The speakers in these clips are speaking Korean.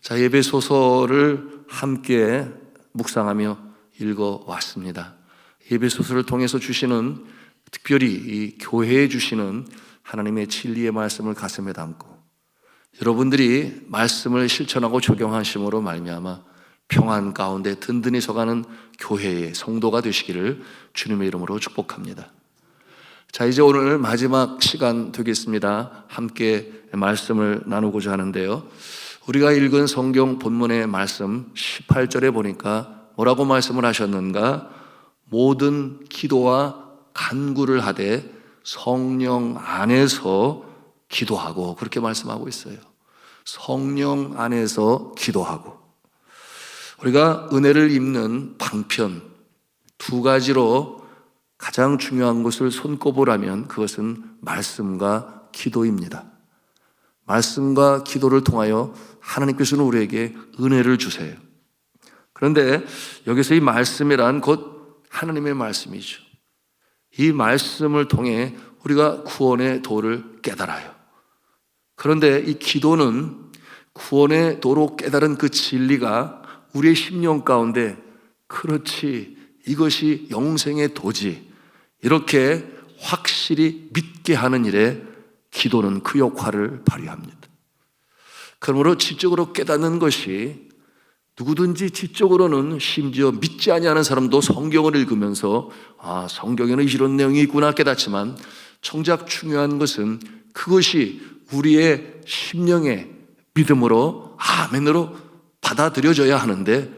자, 에베소서를 함께 묵상하며 읽어왔습니다. 에베소서를 통해서 주시는, 특별히 이 교회에 주시는 하나님의 진리의 말씀을 가슴에 담고 여러분들이 말씀을 실천하고 적용하심으로 말미암아 평안 가운데 든든히 서가는 교회의 성도가 되시기를 주님의 이름으로 축복합니다. 자, 이제 오늘 마지막 시간 되겠습니다. 함께 말씀을 나누고자 하는데요, 우리가 읽은 성경 본문의 말씀 18절에 보니까 뭐라고 말씀을 하셨는가? 모든 기도와 간구를 하되 성령 안에서 기도하고, 그렇게 말씀하고 있어요. 성령 안에서 기도하고. 우리가 은혜를 입는 방편 두 가지로 가장 중요한 것을 손꼽으라면 그것은 말씀과 기도입니다. 말씀과 기도를 통하여 하나님께서는 우리에게 은혜를 주세요. 그런데 여기서 이 말씀이란 곧 하나님의 말씀이죠. 이 말씀을 통해 우리가 구원의 도를 깨달아요. 그런데 이 기도는 구원의 도로 깨달은 그 진리가 우리의 심령 가운데, 그렇지, 이것이 영생의 도지, 이렇게 확실히 믿게 하는 일에 기도는 그 역할을 발휘합니다. 그러므로 지적으로 깨닫는 것이, 누구든지 지적으로는, 심지어 믿지 아니하는 사람도 성경을 읽으면서 성경에는 이런 내용이 있구나 깨닫지만, 정작 중요한 것은 그것이 우리의 심령의 믿음으로, 아멘으로 받아들여져야 하는데,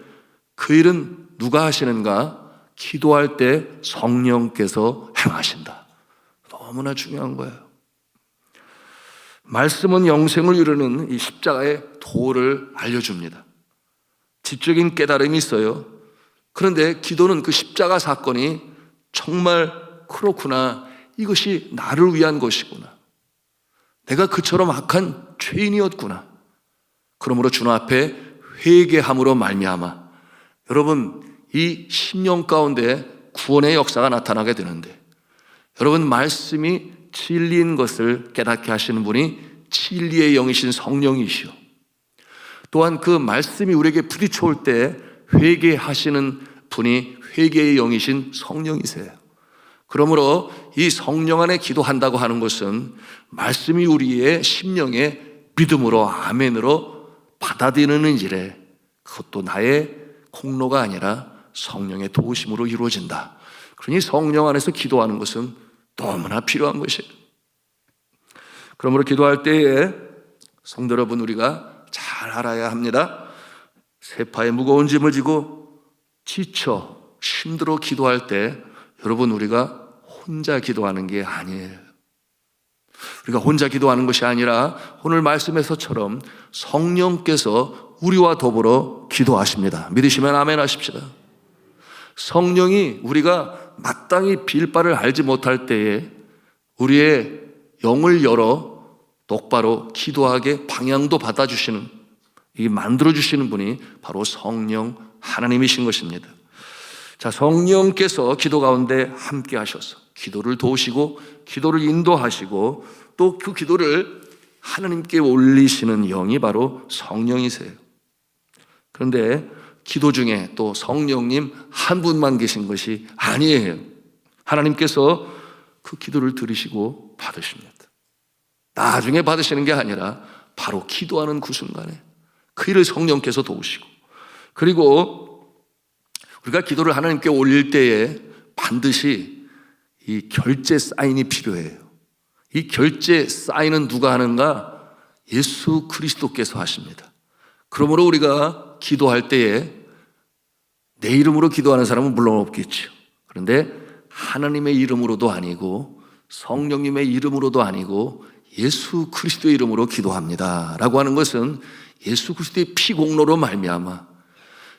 그 일은 누가 하시는가? 기도할 때 성령께서 행하신다. 너무나 중요한 거예요. 말씀은 영생을 이루는 이 십자가의 도를 알려줍니다. 지적인 깨달음이 있어요. 그런데 기도는 그 십자가 사건이 정말 그렇구나, 이것이 나를 위한 것이구나, 내가 그처럼 악한 죄인이었구나, 그러므로 주님 앞에 회개함으로 말미암아 여러분 이 심령 가운데 구원의 역사가 나타나게 되는데, 여러분 말씀이 진리인 것을 깨닫게 하시는 분이 진리의 영이신 성령이시오. 또한 그 말씀이 우리에게 부딪혀올 때 회개하시는 분이 회개의 영이신 성령이세요. 그러므로 이 성령 안에 기도한다고 하는 것은 말씀이 우리의 심령에 믿음으로, 아멘으로 받아들이는 일에, 그것도 나의 공로가 아니라 성령의 도우심으로 이루어진다. 그러니 성령 안에서 기도하는 것은 너무나 필요한 것이에요. 그러므로 기도할 때에 성도 여러분, 우리가 잘 알아야 합니다. 세파의 무거운 짐을 지고 지쳐 힘들어 기도할 때, 여러분 우리가 혼자 기도하는 게 아니에요. 우리가 혼자 기도하는 것이 아니라 오늘 말씀에서처럼 성령께서 우리와 더불어 기도하십니다. 믿으시면 아멘 하십시다. 성령이 우리가 마땅히 빌 바를 알지 못할 때에 우리의 영을 열어 똑바로 기도하게 방향도 받아주시는, 이 만들어주시는 분이 바로 성령 하나님이신 것입니다. 자, 성령께서 기도 가운데 함께 하셔서 기도를 도우시고 기도를 인도하시고 또 그 기도를 하나님께 올리시는 영이 바로 성령이세요. 그런데 기도 중에 또 성령님 한 분만 계신 것이 아니에요. 하나님께서 그 기도를 들으시고 받으십니다. 나중에 받으시는 게 아니라 바로 기도하는 그 순간에 그 일을 성령께서 도우시고, 그리고 우리가 기도를 하나님께 올릴 때에 반드시 이 결제 사인이 필요해요. 이 결제 사인은 누가 하는가? 예수 그리스도께서 하십니다. 그러므로 우리가 기도할 때에 내 이름으로 기도하는 사람은 물론 없겠죠. 그런데 하나님의 이름으로도 아니고 성령님의 이름으로도 아니고 예수 그리스도의 이름으로 기도합니다 라고 하는 것은 예수 그리스도의 피공로로 말미암아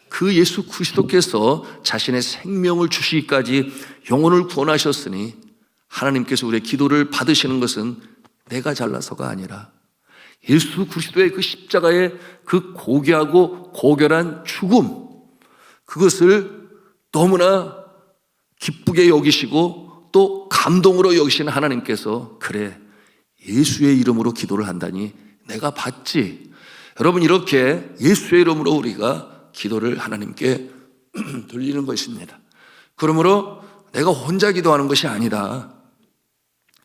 그 예수 그리스도께서 자신의 생명을 주시기까지 영혼을 구원하셨으니, 하나님께서 우리의 기도를 받으시는 것은 내가 잘나서가 아니라 예수 그리스도의 그 십자가의 그 고귀하고 고결한 죽음, 그것을 너무나 기쁘게 여기시고 또 감동으로 여기시는 하나님께서, 그래 예수의 이름으로 기도를 한다니 내가 받지. 여러분, 이렇게 예수의 이름으로 우리가 기도를 하나님께 돌리는 것입니다. 그러므로 내가 혼자 기도하는 것이 아니다.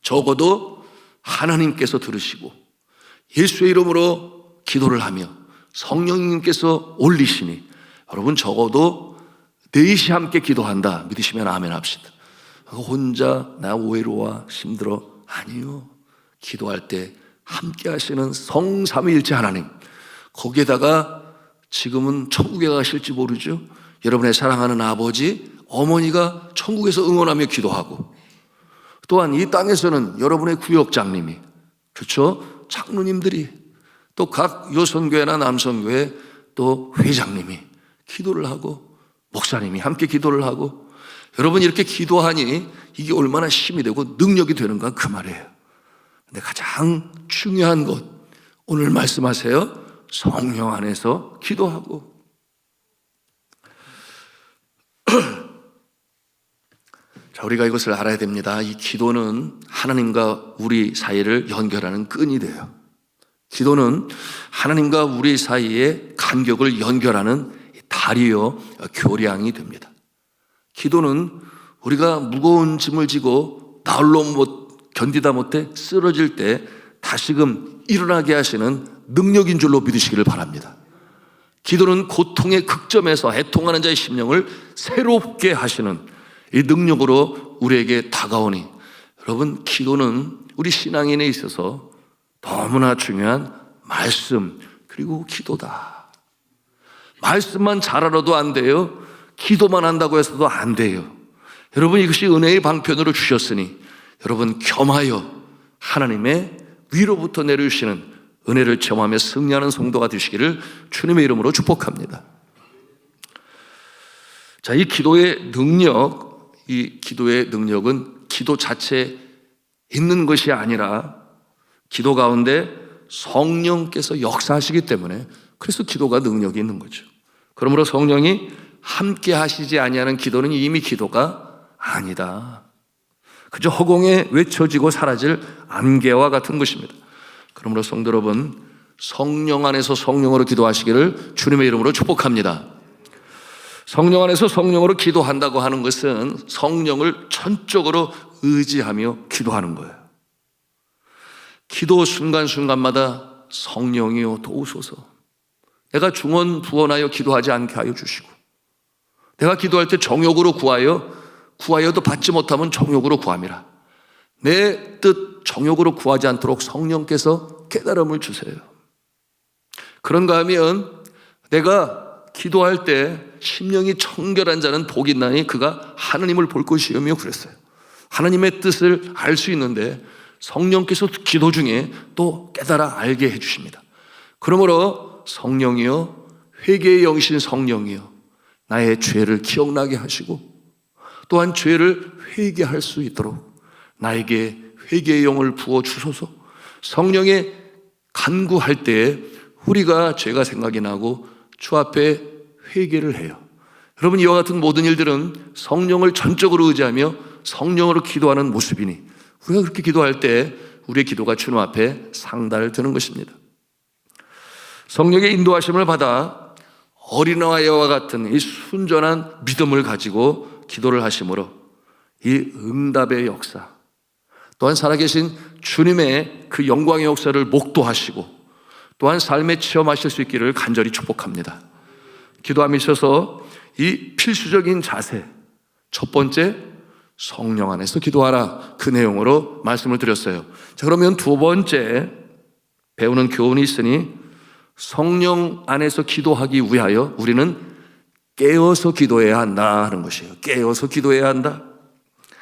적어도 하나님께서 들으시고 예수의 이름으로 기도를 하며 성령님께서 올리시니 여러분, 적어도 넷이 함께 기도한다 믿으시면 아멘 합시다. 혼자 나 외로워 힘들어, 아니요. 기도할 때 함께 하시는 성삼위일체 하나님, 거기에다가 지금은 천국에 가실지 모르죠. 여러분의 사랑하는 아버지, 어머니가 천국에서 응원하며 기도하고, 또한 이 땅에서는 여러분의 구역장님이, 그렇죠? 장로님들이, 또 각 여성교회나 남성교회 또 회장님이 기도를 하고, 목사님이 함께 기도를 하고, 여러분 이렇게 기도하니 이게 얼마나 힘이 되고 능력이 되는가 그 말이에요. 근데 가장 중요한 것, 오늘 말씀하세요. 성령 안에서 기도하고. 자, 우리가 이것을 알아야 됩니다. 이 기도는 하나님과 우리 사이를 연결하는 끈이 돼요. 기도는 하나님과 우리 사이의 간격을 연결하는 다리요 교량이 됩니다. 기도는 우리가 무거운 짐을 지고 나홀로 견디다 못해 쓰러질 때 다시금 일어나게 하시는 능력인 줄로 믿으시기를 바랍니다. 기도는 고통의 극점에서 애통하는 자의 심령을 새롭게 하시는 이 능력으로 우리에게 다가오니, 여러분, 기도는 우리 신앙인에 있어서 너무나 중요한 말씀 그리고 기도다. 말씀만 잘 알아도 안 돼요. 기도만 한다고 해서도 안 돼요. 여러분, 이것이 은혜의 방편으로 주셨으니 여러분 겸하여 하나님의 위로부터 내려주시는 은혜를 체험하며 승리하는 성도가 되시기를 주님의 이름으로 축복합니다. 자, 이 기도의 능력은 기도 자체에 있는 것이 아니라 기도 가운데 성령께서 역사하시기 때문에, 그래서 기도가 능력이 있는 거죠. 그러므로 성령이 함께 하시지 아니하는 기도는 이미 기도가 아니다. 그저 허공에 외쳐지고 사라질 안개와 같은 것입니다. 그러므로 성도 여러분, 성령 안에서 성령으로 기도하시기를 주님의 이름으로 축복합니다. 성령 안에서 성령으로 기도한다고 하는 것은 성령을 전적으로 의지하며 기도하는 거예요. 기도 순간순간마다 성령이여 도우소서, 내가 중언부언하여 기도하지 않게 하여 주시고, 내가 기도할 때 정욕으로 구하여도 받지 못하면 정욕으로 구함이라. 내 뜻 정욕으로 구하지 않도록 성령께서 깨달음을 주세요. 그런가 하면 내가 기도할 때 심령이 청결한 자는 복이 있나니 그가 하나님을 볼 것이오며 그랬어요. 하나님의 뜻을 알 수 있는데 성령께서 기도 중에 또 깨달아 알게 해주십니다. 그러므로 성령이여, 회개의 영이신 성령이여, 나의 죄를 기억나게 하시고 또한 죄를 회개할 수 있도록 나에게 회개의 영을 부어주소서. 성령의 간구할 때에 우리가 죄가 생각이 나고 주 앞에 회개를 해요. 여러분, 이와 같은 모든 일들은 성령을 전적으로 의지하며 성령으로 기도하는 모습이니 우리가 그렇게 기도할 때 우리의 기도가 주님 앞에 상달되는 것입니다. 성령의 인도하심을 받아 어린아이와 같은 이 순전한 믿음을 가지고 기도를 하심으로 이 응답의 역사, 또한 살아계신 주님의 그 영광의 역사를 목도하시고 또한 삶에 체험하실 수 있기를 간절히 축복합니다. 기도함에 있어서 이 필수적인 자세, 첫 번째, 성령 안에서 기도하라, 그 내용으로 말씀을 드렸어요. 자, 그러면 두 번째 배우는 교훈이 있으니, 성령 안에서 기도하기 위하여 우리는 깨어서 기도해야 한다 하는 것이에요. 깨어서 기도해야 한다.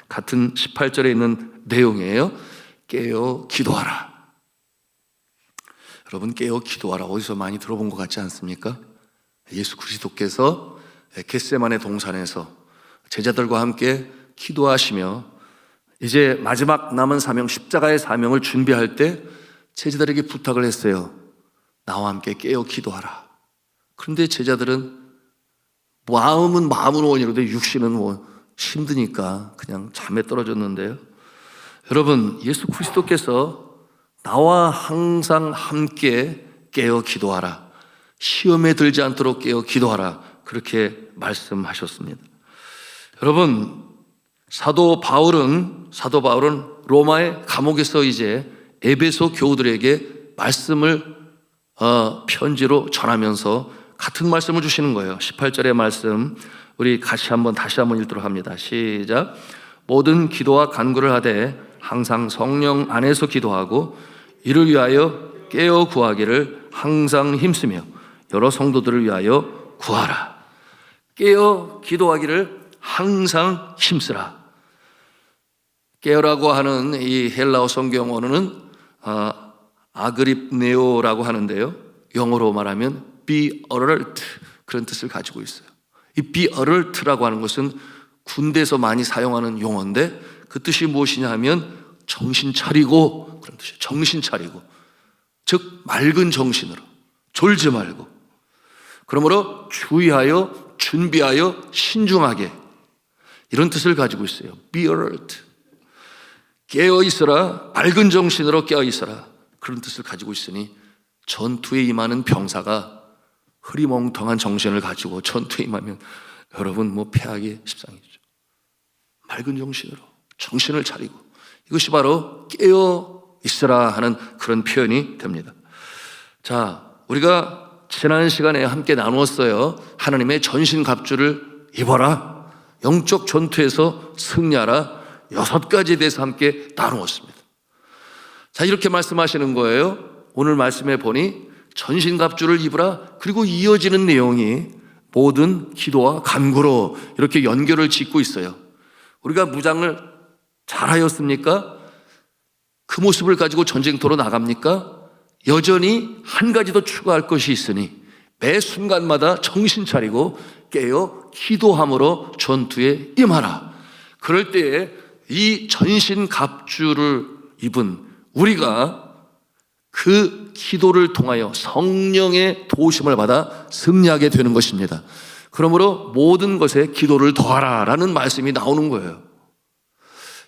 같은 18절에 있는 내용이에요. 깨어 기도하라. 여러분, 깨어 기도하라 어디서 많이 들어본 것 같지 않습니까? 예수 그리스도께서 겟세마네 동산에서 제자들과 함께 기도하시며 이제 마지막 남은 사명, 십자가의 사명을 준비할 때 제자들에게 부탁을 했어요. 나와 함께 깨어 기도하라. 그런데 제자들은 마음은 원이로도 육신은 힘드니까 그냥 잠에 떨어졌는데요. 여러분, 예수 그리스도께서 나와 항상 함께 깨어 기도하라, 시험에 들지 않도록 깨어 기도하라. 그렇게 말씀하셨습니다. 여러분, 사도 바울은 로마의 감옥에서 이제 에베소 교우들에게 말씀을 편지로 전하면서 같은 말씀을 주시는 거예요. 18절의 말씀 우리 다시 한번 읽도록 합니다. 시작. 모든 기도와 간구를 하되 항상 성령 안에서 기도하고 이를 위하여 깨어 구하기를 항상 힘쓰며 여러 성도들을 위하여 구하라. 깨어 기도하기를 항상 힘쓰라. 깨어라고 하는 이 헬라어 성경 언어는 아그립네오라고 하는데요, 영어로 말하면 be alert, 그런 뜻을 가지고 있어요. 이 be alert라고 하는 것은 군대에서 많이 사용하는 용어인데 그 뜻이 무엇이냐 하면 정신 차리고, 그런 뜻이에요. 정신 차리고, 즉 맑은 정신으로, 졸지 말고, 그러므로 주의하여 준비하여 신중하게, 이런 뜻을 가지고 있어요. be alert, 깨어 있어라, 맑은 정신으로 깨어 있어라, 그런 뜻을 가지고 있으니 전투에 임하는 병사가 흐리멍텅한 정신을 가지고 전투에 임하면 여러분 패하기 십상이죠. 맑은 정신으로 정신을 차리고, 이것이 바로 깨어 있으라 하는 그런 표현이 됩니다. 자, 우리가 지난 시간에 함께 나누었어요. 하나님의 전신갑주를 입어라, 영적 전투에서 승리하라, 6가지에 대해서 함께 나누었습니다. 자, 이렇게 말씀하시는 거예요. 오늘 말씀해 보니 전신갑주를 입으라, 그리고 이어지는 내용이 모든 기도와 간구로 이렇게 연결을 짓고 있어요. 우리가 무장을 잘하였습니까? 그 모습을 가지고 전쟁터로 나갑니까? 여전히 한 가지 더 추가할 것이 있으니 매 순간마다 정신 차리고 깨어 기도함으로 전투에 임하라. 그럴 때에 이 전신갑주를 입은 우리가 그 기도를 통하여 성령의 도우심을 받아 승리하게 되는 것입니다. 그러므로 모든 것에 기도를 더하라 라는 말씀이 나오는 거예요.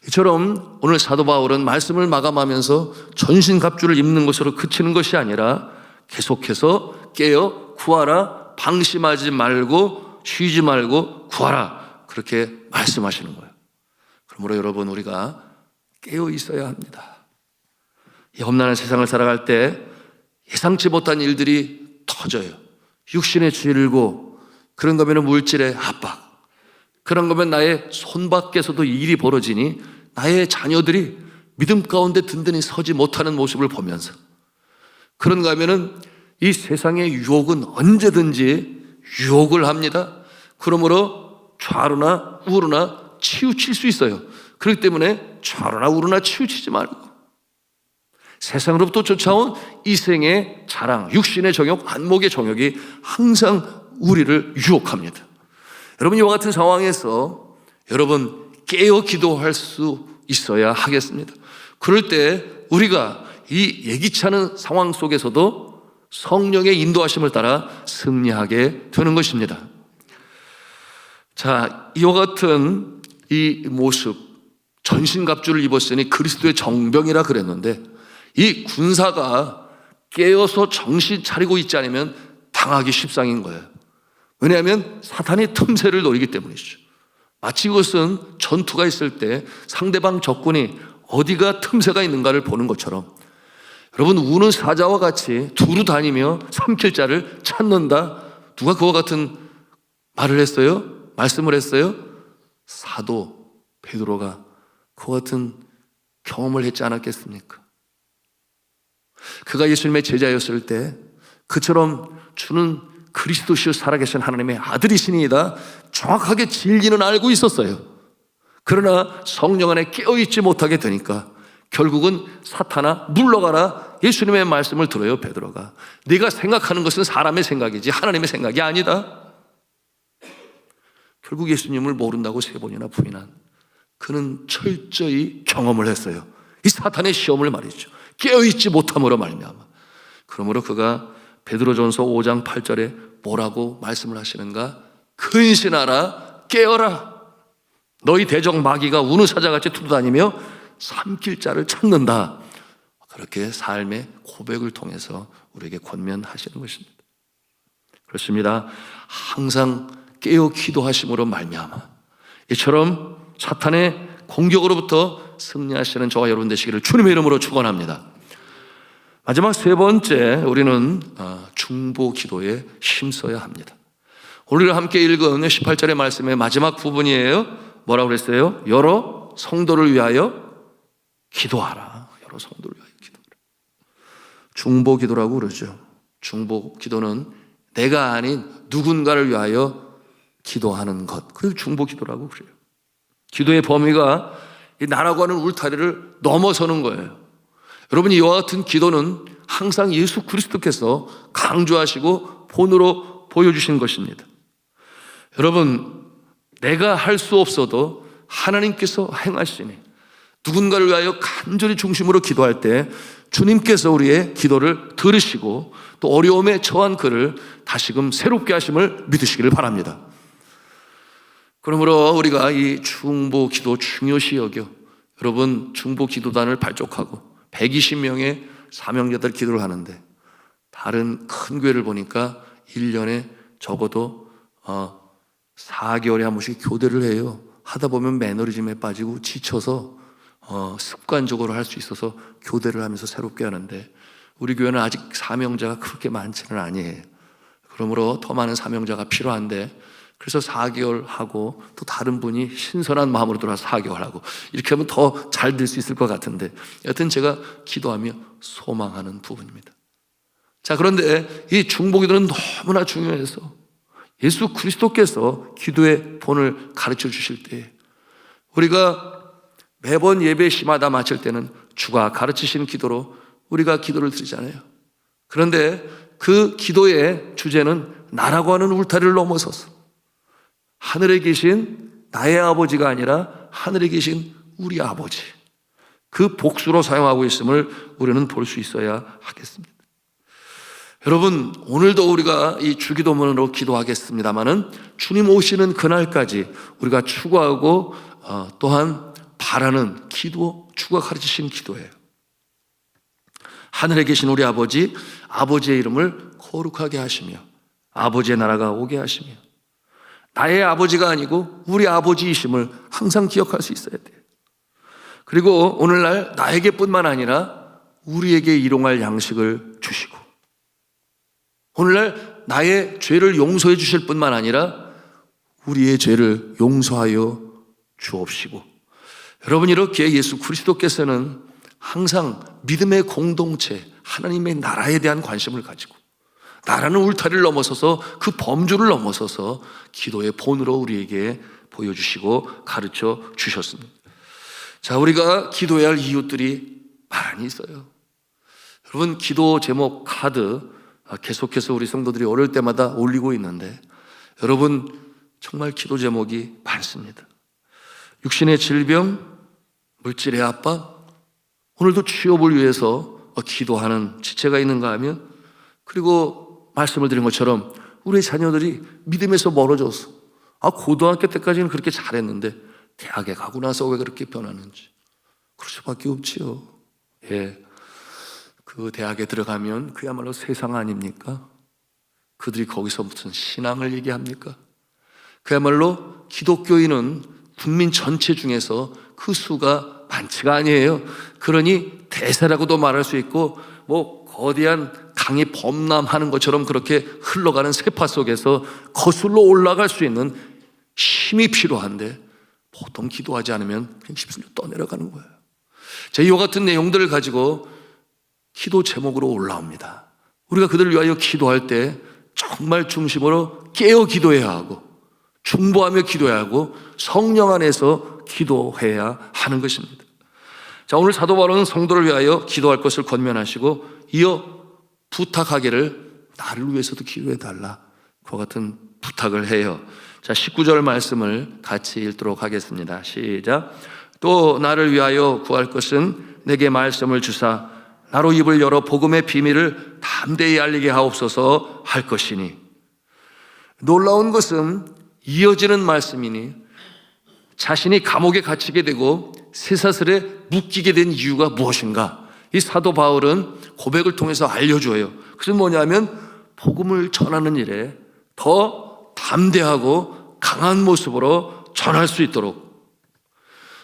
이처럼 오늘 사도 바울은 말씀을 마감하면서 전신갑주를 입는 것으로 그치는 것이 아니라 계속해서 깨어 구하라, 방심하지 말고 쉬지 말고 구하라, 그렇게 말씀하시는 거예요. 그러므로 여러분, 우리가 깨어 있어야 합니다. 이 험난한 세상을 살아갈 때 예상치 못한 일들이 터져요. 육신의 질고, 그런 거면 물질의 압박, 그런 거면 나의 손밖에서도 일이 벌어지니 나의 자녀들이 믿음 가운데 든든히 서지 못하는 모습을 보면서, 그런가 하면은 이 세상의 유혹은 언제든지 유혹을 합니다. 그러므로 좌로나 우로나 치우칠 수 있어요. 그렇기 때문에 좌로나 우로나 치우치지 말고 세상으로부터 쫓아온 이생의 자랑, 육신의 정욕, 안목의 정욕이 항상 우리를 유혹합니다. 여러분, 이와 같은 상황에서 여러분 깨어 기도할 수 있어야 하겠습니다. 그럴 때 우리가 이 예기치 않은 상황 속에서도 성령의 인도하심을 따라 승리하게 되는 것입니다. 자, 이와 같은 이 모습, 전신갑주를 입었으니 그리스도의 정병이라 그랬는데, 이 군사가 깨어서 정신 차리고 있지 않으면 당하기 십상인 거예요. 왜냐하면 사탄이 틈새를 노리기 때문이죠. 마치 이것은 전투가 있을 때 상대방 적군이 어디가 틈새가 있는가를 보는 것처럼, 여러분, 우는 사자와 같이 두루 다니며 삼킬 자를 찾는다. 누가 그와 같은 말을 했어요? 말씀을 했어요? 사도 베드로가 그와 같은 경험을 했지 않았겠습니까? 그가 예수님의 제자였을 때 그처럼 주는 그리스도시요 살아계신 하나님의 아들이시니이다 정확하게 진리는 알고 있었어요. 그러나 성령 안에 깨어있지 못하게 되니까 결국은 사탄아 물러가라, 예수님의 말씀을 들어요. 베드로가 네가 생각하는 것은 사람의 생각이지 하나님의 생각이 아니다. 결국 예수님을 모른다고 3번이나 부인한 그는 철저히 경험을 했어요. 이 사탄의 시험을 말이죠. 깨어있지 못함으로 말미암아. 그러므로 그가 베드로전서 5장 8절에 뭐라고 말씀을 하시는가? 근신하라, 깨어라. 너희 대적 마귀가 우는 사자같이 두루다니며 삼킬 자를 찾는다. 그렇게 삶의 고백을 통해서 우리에게 권면하시는 것입니다. 그렇습니다. 항상 깨어 기도하심으로 말미암아 이처럼 사탄의 공격으로부터 승리하시는 저와 여러분 되시기를 주님의 이름으로 축원합니다. 마지막 세 번째, 우리는 중보 기도에 힘써야 합니다. 오늘 함께 읽은 18절의 말씀의 마지막 부분이에요. 뭐라고 그랬어요? 여러 성도를 위하여 기도하라. 여러 성도를 위하여 기도하라. 중보 기도라고 그러죠. 중보 기도는 내가 아닌 누군가를 위하여 기도하는 것, 그래서 중보 기도라고 그래요. 기도의 범위가 이 나라고 하는 울타리를 넘어서는 거예요. 여러분, 이와 같은 기도는 항상 예수 그리스도께서 강조하시고 본으로 보여주신 것입니다. 여러분, 내가 할 수 없어도 하나님께서 행하시니 누군가를 위하여 간절히 중심으로 기도할 때 주님께서 우리의 기도를 들으시고 또 어려움에 처한 그를 다시금 새롭게 하심을 믿으시기를 바랍니다. 그러므로 우리가 이 중보 기도 중요시 여겨 여러분 중보 기도단을 발족하고 120명의 사명자들 기도를 하는데 다른 큰 교회를 보니까 1년에 적어도 4개월에 한 번씩 교대를 해요. 하다 보면 매너리즘에 빠지고 지쳐서 습관적으로 할 수 있어서 교대를 하면서 새롭게 하는데 우리 교회는 아직 사명자가 그렇게 많지는 아니에요. 그러므로 더 많은 사명자가 필요한데 그래서 4개월 하고 또 다른 분이 신선한 마음으로 들어와서 4개월 하고 이렇게 하면 더 잘 될 수 있을 것 같은데 여튼 제가 기도하며 소망하는 부분입니다. 자, 그런데 이 중보기도는 너무나 중요해서 예수 그리스도께서 기도의 본을 가르쳐 주실 때 우리가 매번 예배 시마다 마칠 때는 주가 가르치신 기도로 우리가 기도를 드리잖아요. 그런데 그 기도의 주제는 나라고 하는 울타리를 넘어서서 하늘에 계신 나의 아버지가 아니라 하늘에 계신 우리 아버지, 그 복수로 사용하고 있음을 우리는 볼 수 있어야 하겠습니다. 여러분, 오늘도 우리가 이 주기도문으로 기도하겠습니다마는 주님 오시는 그날까지 우리가 추구하고 또한 바라는 기도, 주가 가르치신 기도예요. 하늘에 계신 우리 아버지, 아버지의 이름을 거룩하게 하시며 아버지의 나라가 오게 하시며 나의 아버지가 아니고 우리 아버지이심을 항상 기억할 수 있어야 돼요. 그리고 오늘날 나에게뿐만 아니라 우리에게 일용할 양식을 주시고 오늘날 나의 죄를 용서해 주실 뿐만 아니라 우리의 죄를 용서하여 주옵시고 여러분, 이렇게 예수 그리스도께서는 항상 믿음의 공동체, 하나님의 나라에 대한 관심을 가지고 나라는 울타리를 넘어서서 그 범주를 넘어서서 기도의 본으로 우리에게 보여주시고 가르쳐 주셨습니다. 자, 우리가 기도해야 할 이유들이 많이 있어요. 여러분, 기도 제목 카드 계속해서 우리 성도들이 어릴 때마다 올리고 있는데 여러분 정말 기도 제목이 많습니다. 육신의 질병, 물질의 압박, 오늘도 취업을 위해서 기도하는 지체가 있는가 하면 그리고 말씀을 드린 것처럼 우리 자녀들이 믿음에서 멀어져서 고등학교 때까지는 그렇게 잘했는데 대학에 가고 나서 왜 그렇게 변하는지 그럴 수밖에 없지요. 예, 그 대학에 들어가면 그야말로 세상 아닙니까? 그들이 거기서 무슨 신앙을 얘기합니까? 그야말로 기독교인은 국민 전체 중에서 그 수가 많지가 아니에요. 그러니 대세라고도 말할 수 있고 거대한 강이 범람하는 것처럼 그렇게 흘러가는 세파 속에서 거슬러 올라갈 수 있는 힘이 필요한데 보통 기도하지 않으면 그냥 십슬로 떠내려가는 거예요. 자, 이와 같은 내용들을 가지고 기도 제목으로 올라옵니다. 우리가 그들을 위하여 기도할 때 정말 중심으로 깨어 기도해야 하고 중보하며 기도해야 하고 성령 안에서 기도해야 하는 것입니다. 자, 오늘 사도 바울은 성도를 위하여 기도할 것을 권면하시고 이어 부탁하기를 나를 위해서도 기도해달라, 그와 같은 부탁을 해요. 자, 19절 말씀을 같이 읽도록 하겠습니다. 시작. 또 나를 위하여 구할 것은 내게 말씀을 주사 나로 입을 열어 복음의 비밀을 담대히 알리게 하옵소서 할 것이니. 놀라운 것은 이어지는 말씀이니 자신이 감옥에 갇히게 되고 쇠사슬에 묶이게 된 이유가 무엇인가? 이 사도 바울은 고백을 통해서 알려줘요. 그것은 뭐냐면 복음을 전하는 일에 더 담대하고 강한 모습으로 전할 수 있도록,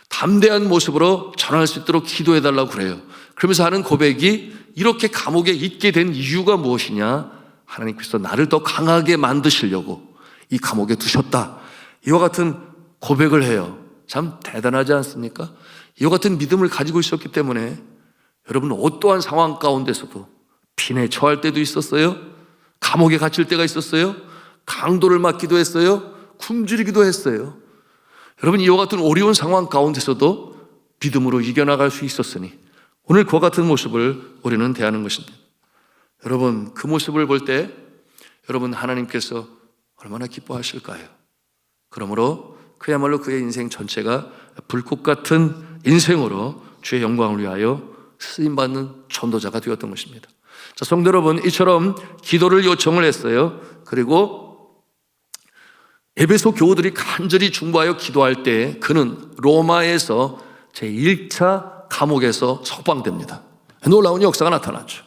담대한 모습으로 전할 수 있도록 기도해달라고 그래요. 그러면서 하는 고백이, 이렇게 감옥에 있게 된 이유가 무엇이냐? 하나님께서 나를 더 강하게 만드시려고 이 감옥에 두셨다. 이와 같은 고백을 해요. 참 대단하지 않습니까? 이와 같은 믿음을 가지고 있었기 때문에 여러분, 어떠한 상황 가운데서도 빈에 처할 때도 있었어요. 감옥에 갇힐 때가 있었어요. 강도를 맞기도 했어요. 굶주리기도 했어요. 여러분, 이와 같은 어려운 상황 가운데서도 믿음으로 이겨나갈 수 있었으니 오늘 그와 같은 모습을 우리는 대하는 것입니다. 여러분, 그 모습을 볼 때 여러분, 하나님께서 얼마나 기뻐하실까요? 그러므로 그야말로 그의 인생 전체가 불꽃 같은 인생으로 주의 영광을 위하여 쓰임받는 전도자가 되었던 것입니다. 자, 성도 여러분, 이처럼 기도를 요청을 했어요. 그리고 에베소 교우들이 간절히 중보하여 기도할 때 그는 로마에서 제1차 감옥에서 석방됩니다. 놀라운 역사가 나타났죠.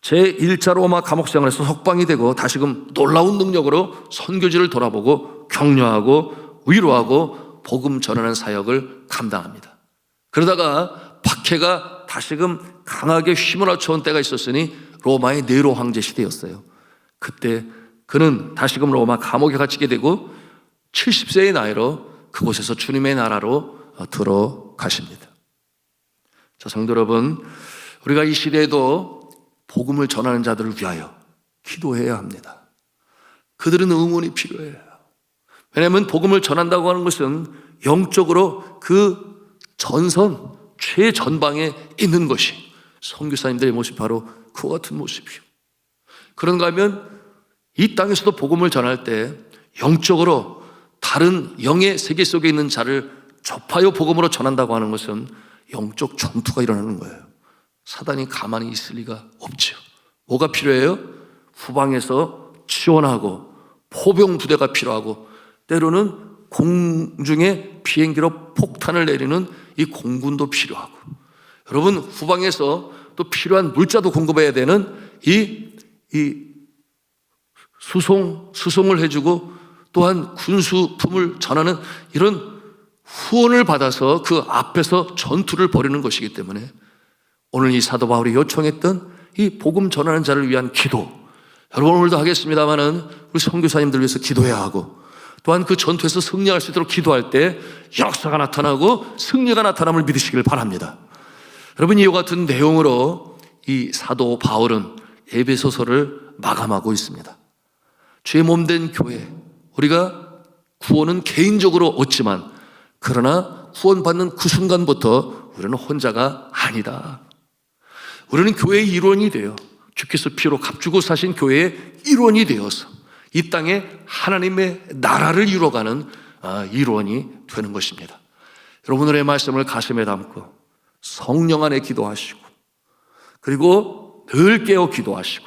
제1차 로마 감옥 생활에서 석방이 되고 다시금 놀라운 능력으로 선교지를 돌아보고 격려하고 위로하고 복음 전하는 사역을 감당합니다. 그러다가 박해가 다시금 강하게 휘몰아쳐온 때가 있었으니 로마의 네로 황제 시대였어요. 그때 그는 다시금 로마 감옥에 갇히게 되고 70세의 나이로 그곳에서 주님의 나라로 들어가십니다. 자, 성도 여러분, 우리가 이 시대에도 복음을 전하는 자들을 위하여 기도해야 합니다. 그들은 응원이 필요해요. 왜냐하면 복음을 전한다고 하는 것은 영적으로 그 전선, 최전방에 있는 것이 선교사님들의 모습이 바로 그와 같은 모습이요. 그런가 하면 이 땅에서도 복음을 전할 때 영적으로 다른 영의 세계 속에 있는 자를 접하여 복음으로 전한다고 하는 것은 영적 전투가 일어나는 거예요. 사단이 가만히 있을 리가 없죠. 뭐가 필요해요? 후방에서 지원하고 포병 부대가 필요하고 때로는 공중에 비행기로 폭탄을 내리는 이 공군도 필요하고, 여러분, 후방에서 또 필요한 물자도 공급해야 되는 이 수송을 해주고 또한 군수품을 전하는 이런 후원을 받아서 그 앞에서 전투를 벌이는 것이기 때문에 오늘 이 사도 바울이 요청했던 이 복음 전하는 자를 위한 기도, 여러분 오늘도 하겠습니다마는 우리 선교사님들 위해서 기도해야 하고, 또한 그 전투에서 승리할 수 있도록 기도할 때 역사가 나타나고 승리가 나타남을 믿으시길 바랍니다. 여러분, 이와 같은 내용으로 이 사도 바울은 에베소서를 마감하고 있습니다. 주의 몸된 교회, 우리가 구원은 개인적으로 얻지만 그러나 구원받는 그 순간부터 우리는 혼자가 아니다. 우리는 교회의 일원이 되어 주께서 피로 값주고 사신 교회의 일원이 되어서 이 땅에 하나님의 나라를 이루어가는 일원이 되는 것입니다. 여러분, 오늘의 말씀을 가슴에 담고 성령 안에 기도하시고, 그리고 늘 깨어 기도하시고,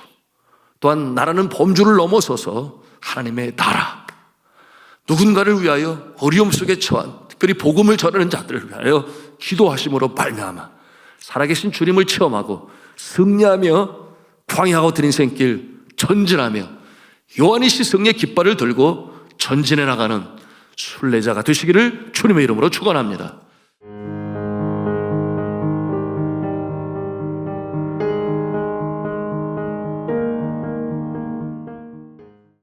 또한 나라는 범주를 넘어서서 하나님의 나라, 누군가를 위하여 어려움 속에 처한 특별히 복음을 전하는 자들을 위하여 기도하심으로 말미암아 살아계신 주님을 체험하고 승리하며 광야와 같은 인생길 전진하며 요한이시 승리의 깃발을 들고 전진해 나가는 순례자가 되시기를 주님의 이름으로 축원합니다.